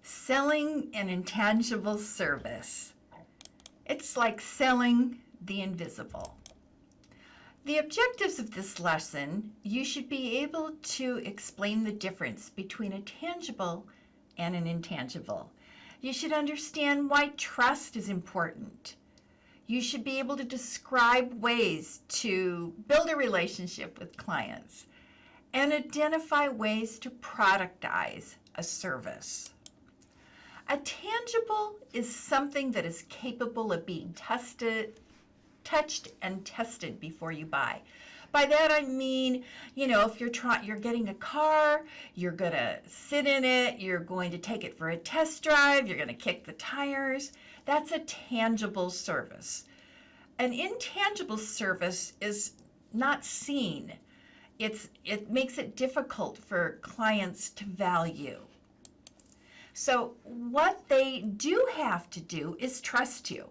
Selling an intangible service. It's like selling the invisible. The objectives of this lesson, you should be able to explain the difference between a tangible and an intangible. You should understand why trust is important. You should be able to describe ways to build a relationship with clients and identify ways to productize a service. A tangible is something that is capable of being touched and tested before you buy. By that I mean, if you're getting a car, you're going to sit in it, you're going to take it for a test drive, you're going to kick the tires. That's a tangible service. An intangible service is not seen. It makes it difficult for clients to value. So what they do have to do is trust you.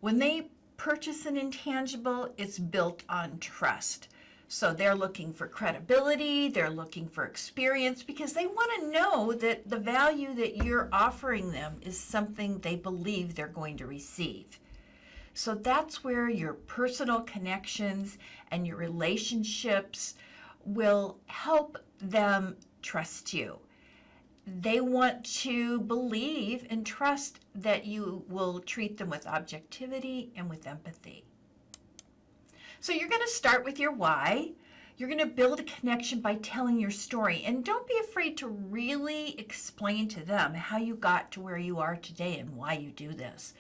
When they purchase an intangible, it's built on trust. So they're looking for credibility, they're looking for experience, because they want to know that the value that you're offering them is something they believe they're going to receive. So that's where your personal connections and your relationships will help them trust you. They want to believe and trust that you will treat them with objectivity and with empathy. So you're going to start with your why. You're going to build a connection by telling your story. And don't be afraid to really explain to them how you got to where you are today and why you do this.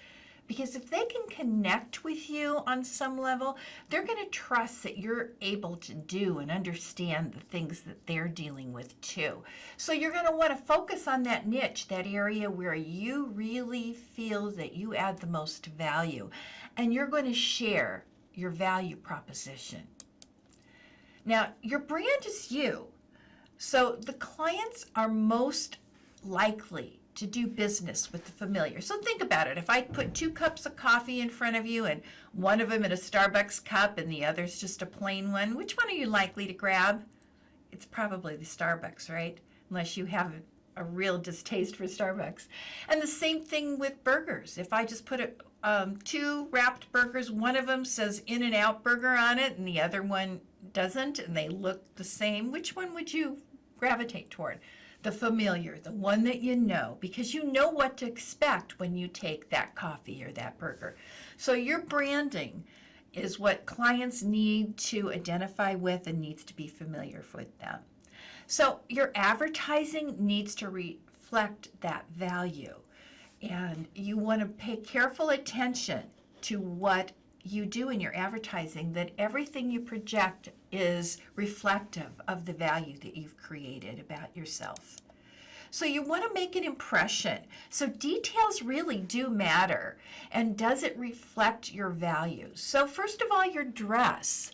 Because if they can connect with you on some level, they're going to trust that you're able to do and understand the things that they're dealing with too. So you're going to want to focus on that niche, that area where you really feel that you add the most value. And you're going to share your value proposition. Now, your brand is you. So the clients are most likely to do business with the familiar. So think about it. If I put 2 cups of coffee in front of you and one of them in a Starbucks cup and the other's just a plain one, which one are you likely to grab? It's probably the Starbucks, right? Unless you have a real distaste for Starbucks. And the same thing with burgers. If I just put 2 wrapped burgers, one of them says In-N-Out Burger on it and the other one doesn't, and they look the same, which one would you gravitate toward? The familiar, the one that you know, because you know what to expect when you take that coffee or that burger. So your branding is what clients need to identify with and needs to be familiar with them. So your advertising needs to reflect that value. And you want to pay careful attention to what you do in your advertising, that everything you project is reflective of the value that you've created about yourself. So you want to make an impression. So details really do matter. And does it reflect your values? So first of all, your dress.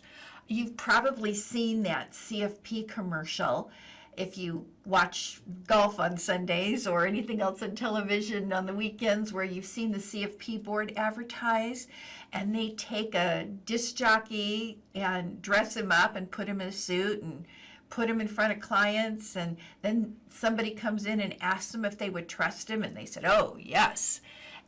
You've probably seen that CFP commercial if you watch golf on Sundays or anything else on television on the weekends, where you've seen the CFP board advertise, and they take a disc jockey and dress him up and put him in a suit and put him in front of clients, and then somebody comes in and asks them if they would trust him, and they said, oh, yes.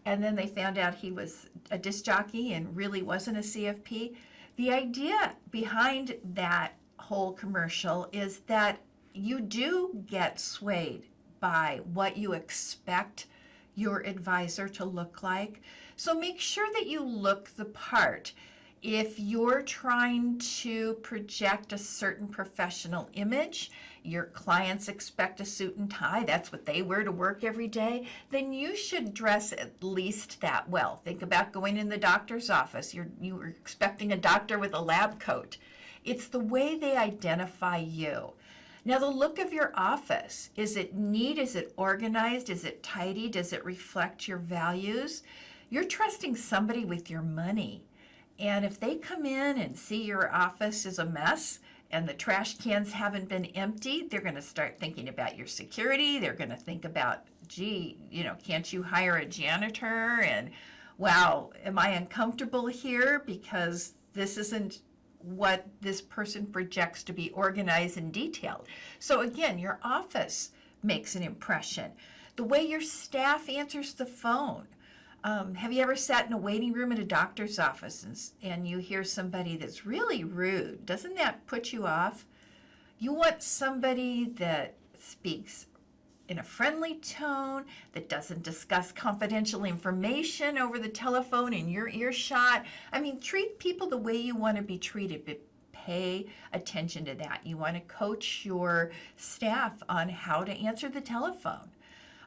And then they found out he was a disc jockey and really wasn't a CFP. The idea behind that whole commercial is that you do get swayed by what you expect your advisor to look like. So make sure that you look the part. If you're trying to project a certain professional image, your clients expect a suit and tie, that's what they wear to work every day, then you should dress at least that well. Think about going in the doctor's office. You were expecting a doctor with a lab coat. It's the way they identify you. Now, the look of your office, is it neat? Is it organized? Is it tidy? Does it reflect your values? You're trusting somebody with your money. And if they come in and see your office is a mess and the trash cans haven't been emptied, they're going to start thinking about your security. They're going to think about, gee, can't you hire a janitor? And wow, am I uncomfortable here because this isn't what this person projects to be organized and detailed. So again, your office makes an impression. The way your staff answers the phone. Have you ever sat in a waiting room at a doctor's office and you hear somebody that's really rude? Doesn't that put you off? You want somebody that speaks in a friendly tone, that doesn't discuss confidential information over the telephone in your earshot. I mean, treat people the way you want to be treated, but pay attention to that. You want to coach your staff on how to answer the telephone.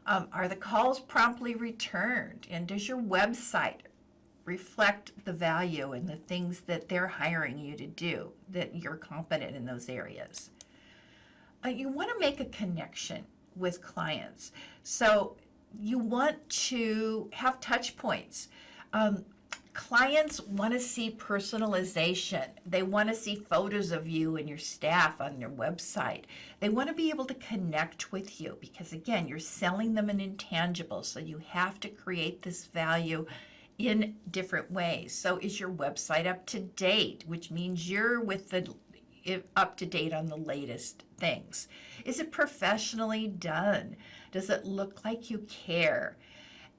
Are the calls promptly returned? And does your website reflect the value and the things that they're hiring you to do, that you're competent in those areas? You want to make a connection with clients. So you want to have touch points. Clients want to see personalization. They want to see photos of you and your staff on their website. They want to be able to connect with you because, again, you're selling them an intangible. So you have to create this value in different ways. So is your website up to date, which means you're with the up to date on the latest things? Is it professionally done? Does it look like you care?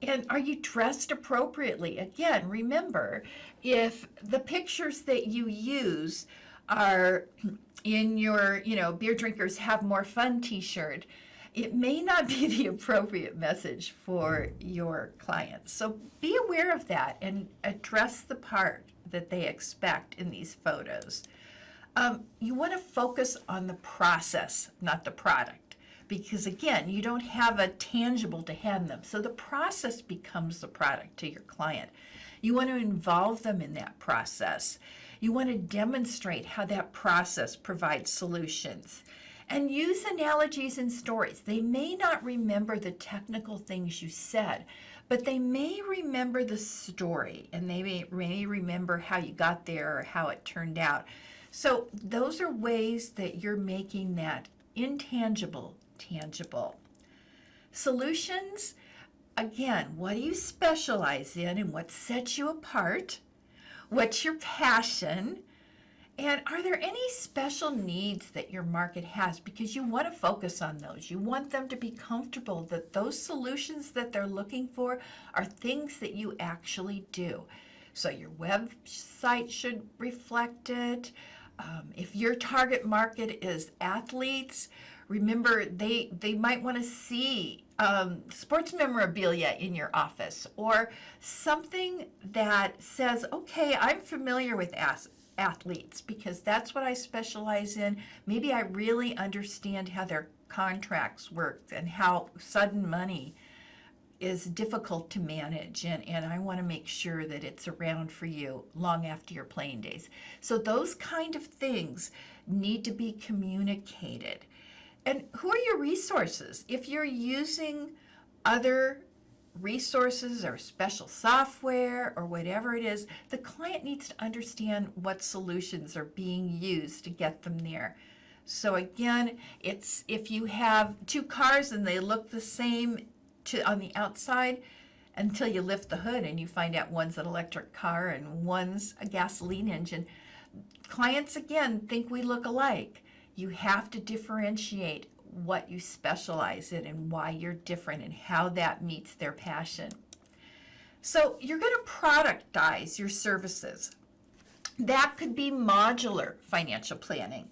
And are you dressed appropriately? Again, remember, if the pictures that you use are in your, beer drinkers have more fun t-shirt, it may not be the appropriate message for your clients. So be aware of that and address the part that they expect in these photos. You want to focus on the process, not the product, because again, you don't have a tangible to hand them. So the process becomes the product to your client. You want to involve them in that process. You want to demonstrate how that process provides solutions. And use analogies and stories. They may not remember the technical things you said, but they may remember the story, and they may remember how you got there or how it turned out. So those are ways that you're making that intangible tangible. Solutions, again, what do you specialize in and what sets you apart? What's your passion? And are there any special needs that your market has? Because you want to focus on those. You want them to be comfortable that those solutions that they're looking for are things that you actually do. So your website should reflect it. If your target market is athletes, remember they might want to see sports memorabilia in your office or something that says, okay, I'm familiar with athletes because that's what I specialize in. Maybe I really understand how their contracts work and how sudden money is difficult to manage, and I want to make sure that it's around for you long after your playing days. So those kind of things need to be communicated. And who are your resources? If you're using other resources or special software or whatever it is, the client needs to understand what solutions are being used to get them there. So again, it's if you have two cars and they look the same on the outside until you lift the hood and you find out one's an electric car and one's a gasoline engine. Clients, again, think we look alike. You have to differentiate what you specialize in and why you're different and how that meets their passion. So you're going to productize your services. That could be modular financial planning.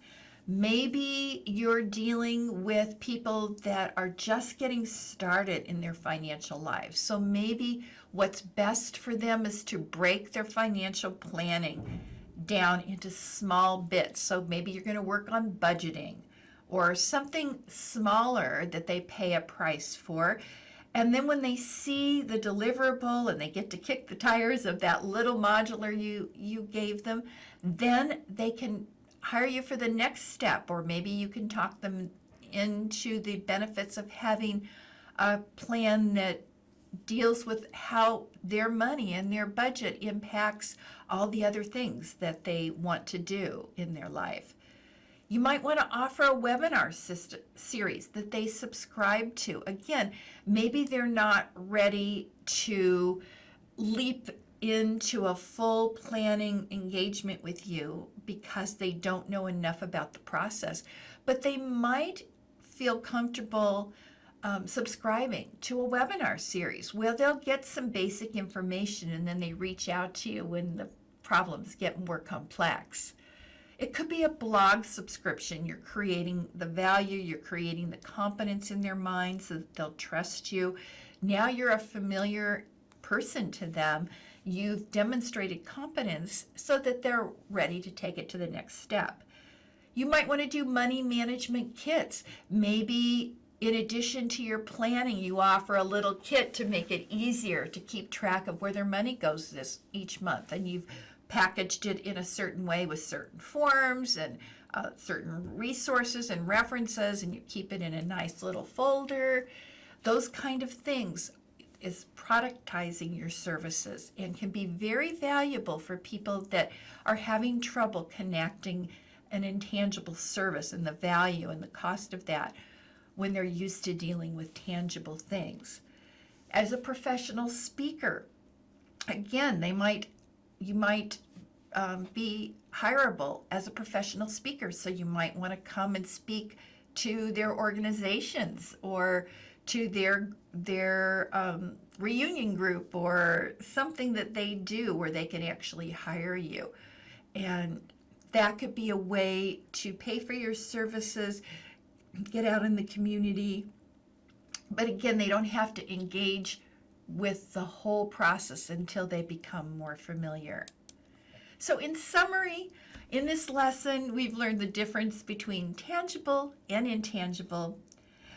Maybe you're dealing with people that are just getting started in their financial lives. So maybe what's best for them is to break their financial planning down into small bits. So maybe you're going to work on budgeting or something smaller that they pay a price for. And then when they see the deliverable and they get to kick the tires of that little modular you gave them, then they can hire you for the next step, or maybe you can talk them into the benefits of having a plan that deals with how their money and their budget impacts all the other things that they want to do in their life. You might want to offer a webinar series that they subscribe to. Again, maybe they're not ready to leap into a full planning engagement with you because they don't know enough about the process, but they might feel comfortable subscribing to a webinar series where they'll get some basic information and then they reach out to you when the problems get more complex. It could be a blog subscription. You're creating the value, you're creating the confidence in their minds so that they'll trust you. Now you're a familiar person to them. You've demonstrated competence so that they're ready to take it to the next step. You might want to do money management kits. Maybe in addition to your planning, you offer a little kit to make it easier to keep track of where their money goes each month. And you've packaged it in a certain way with certain forms and certain resources and references, and you keep it in a nice little folder. Those kind of things is productizing your services and can be very valuable for people that are having trouble connecting an intangible service and the value and the cost of that when they're used to dealing with tangible things. As a professional speaker, again, you might be hireable as a professional speaker, so you might want to come and speak to their organizations or to their reunion group or something that they do where they can actually hire you. And that could be a way to pay for your services, get out in the community. But again, they don't have to engage with the whole process until they become more familiar. So in summary, in this lesson, we've learned the difference between tangible and intangible,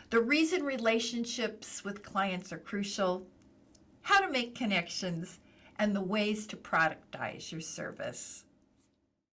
the reason relationships with clients are crucial, how to make connections, and the ways to productize your service.